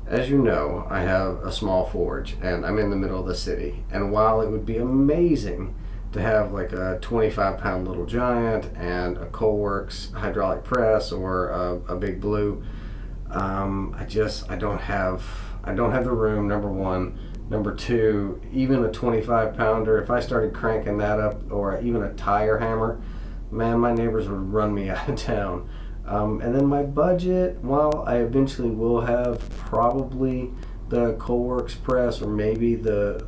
As you know, I have a small forge and I'm in the middle of the city. And while it would be amazing to have like a 25-pound little giant and a Coalworks hydraulic press or a Big Blue, I don't have the room. Number one. Number two, even a 25-pounder, if I started cranking that up, or even a tire hammer, man, my neighbors would run me out of town. And then my budget, while I eventually will have probably the Coalworks press or maybe the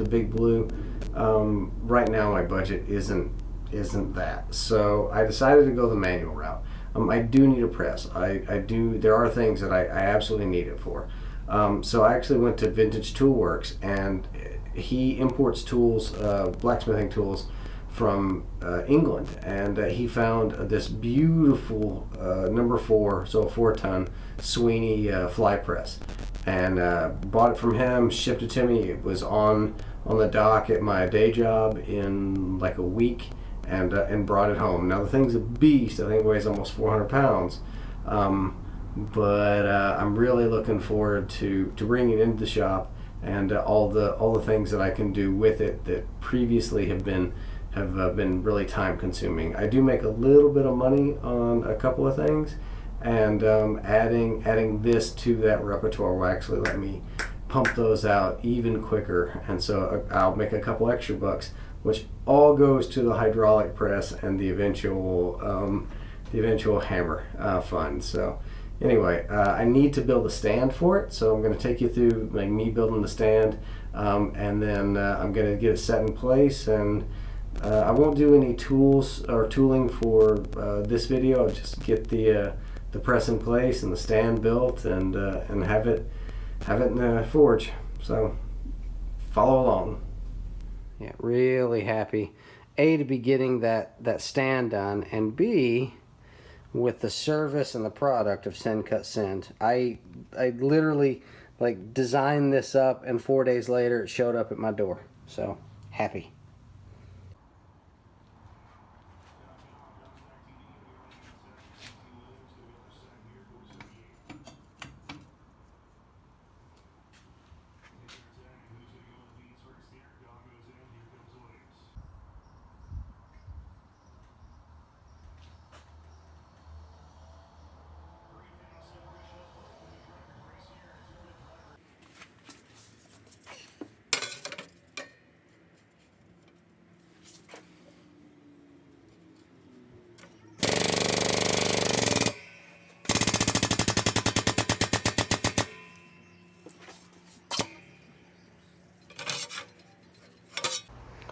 Big Blue, right now my budget isn't that. So I decided to go the manual route. I do need a press. I do. There are things that I absolutely need it for. So I actually went to Vintage Tool Works, and he imports tools, blacksmithing tools, from England, and he found this beautiful number 4, so a 4-ton Sweeney fly press, and bought it from him, shipped it to me. It was on the dock at my day job in like a week, and brought it home. Now the thing's a beast. I think it weighs almost 400 pounds. But I'm really looking forward to bringing it into the shop, and all the things that I can do with it that previously have been really time consuming. I do make a little bit of money on a couple of things, and adding this to that repertoire will actually let me pump those out even quicker, and so I'll make a couple extra bucks, which all goes to the hydraulic press and the eventual hammer fund. So anyway, I need to build a stand for it, so I'm going to take you through like me building the stand, and then I'm going to get it set in place. And I won't do any tools or tooling for this video. I'll just get the press in place and the stand built, and have it in the forge. So follow along. Yeah, really happy, A, to be getting that stand done, and B, with the service and the product of SendCutSend. I literally like designed this up, and 4 days later it showed up at my door. So happy.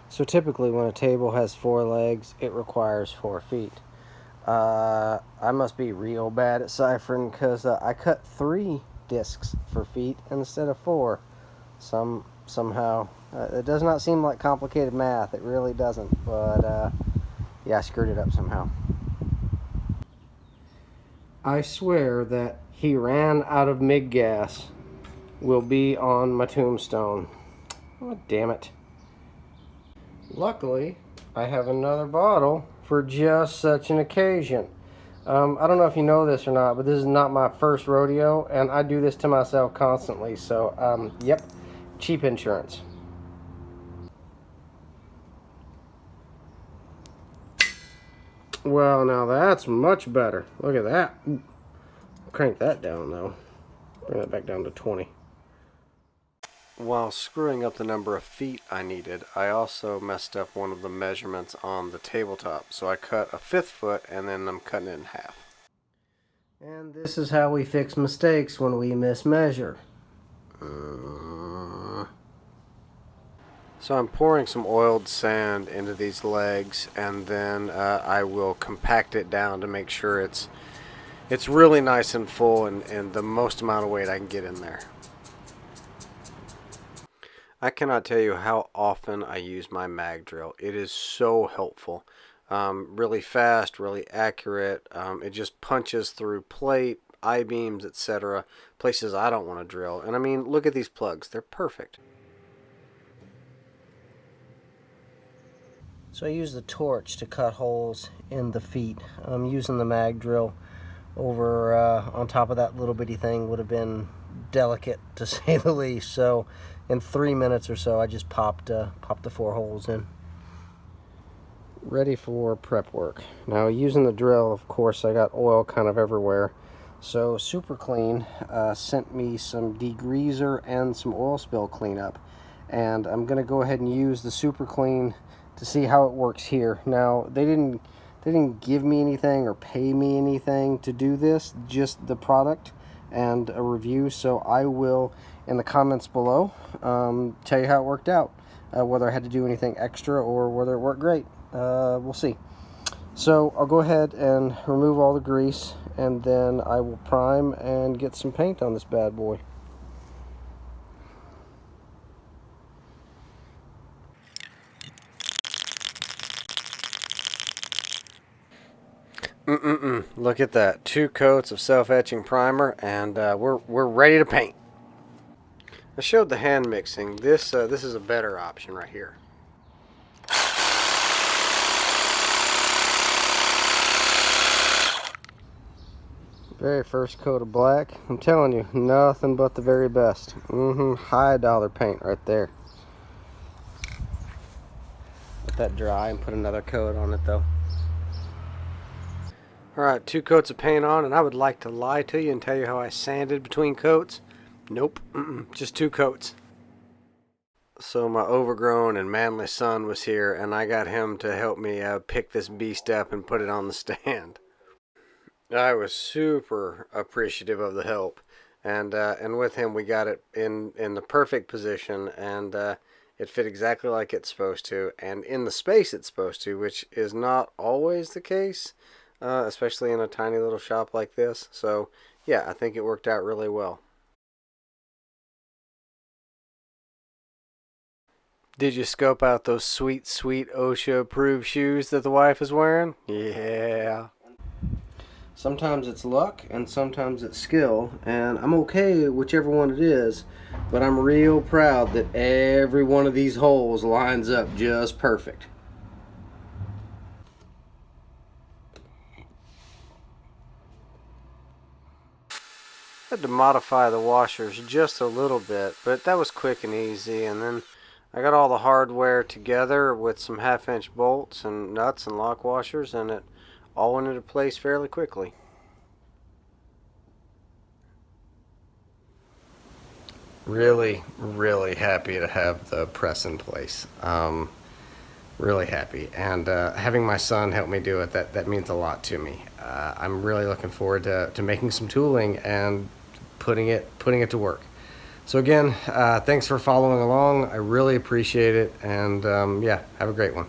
So typically when a table has 4 legs, it requires 4 feet. I must be real bad at ciphering, because I cut 3 discs for feet instead of 4. Somehow. It does not seem like complicated math. It really doesn't. But yeah, I screwed it up somehow. I swear that "he ran out of MIG gas" will be on my tombstone. Oh, damn it. Luckily, I have another bottle for just such an occasion. I don't know if you know this or not, but this is not my first rodeo, and I do this to myself constantly. So, yep, cheap insurance. Well, now that's much better. Look at that. Ooh. Crank that down, though. Bring that back down to 20. While screwing up the number of feet I needed, I also messed up one of the measurements on the tabletop. So I cut a 1/5 foot, and then I'm cutting it in half. And this is how we fix mistakes when we mismeasure. So I'm pouring some oiled sand into these legs, and then I will compact it down to make sure it's really nice and full, and the most amount of weight I can get in there. I cannot tell you how often I use my mag drill. It is so helpful. Really fast, really accurate. It just punches through plate, I-beams, etc. Places I don't want to drill. And I mean, look at these plugs. They're perfect. So I use the torch to cut holes in the feet. I'm using the mag drill over on top of that little bitty thing would have been delicate, to say the least. So in 3 minutes or so, I just popped the 4 holes in. Ready for prep work. Now, using the drill, of course, I got oil kind of everywhere. So Super Clean sent me some degreaser and some oil spill cleanup, and I'm gonna go ahead and use the Super Clean to see how it works here. Now, they didn't give me anything or pay me anything to do this, just the product and a review. So I will, in the comments below, tell you how it worked out, whether I had to do anything extra or whether it worked great. We'll see. So I'll go ahead and remove all the grease, and then I will prime and get some paint on this bad boy. Look at that. 2 coats of self-etching primer, and we're ready to paint. I showed the hand mixing. This is a better option right here. Very first coat of black. I'm telling you, nothing but the very best. High dollar paint right there. Let that dry and put another coat on it though. Alright, 2 coats of paint on, and I would like to lie to you and tell you how I sanded between coats. Nope, just 2 coats. So my overgrown and manly son was here, and I got him to help me pick this beast up and put it on the stand. I was super appreciative of the help, and with him we got it in the perfect position, and it fit exactly like it's supposed to, and in the space it's supposed to, which is not always the case, especially in a tiny little shop like this. So yeah, I think it worked out really well. Did you scope out those sweet, sweet OSHA-approved shoes that the wife is wearing? Yeah. Sometimes it's luck and sometimes it's skill, and I'm okay whichever one it is, but I'm real proud that every one of these holes lines up just perfect. I had to modify the washers just a little bit, but that was quick and easy, and then I got all the hardware together with some 1/2-inch bolts and nuts and lock washers, and it all went into place fairly quickly. Really, really happy to have the press in place. Really happy, and having my son help me do it, that means a lot to me. I'm really looking forward to making some tooling and putting it to work. So again, thanks for following along. I really appreciate it, and yeah, have a great one.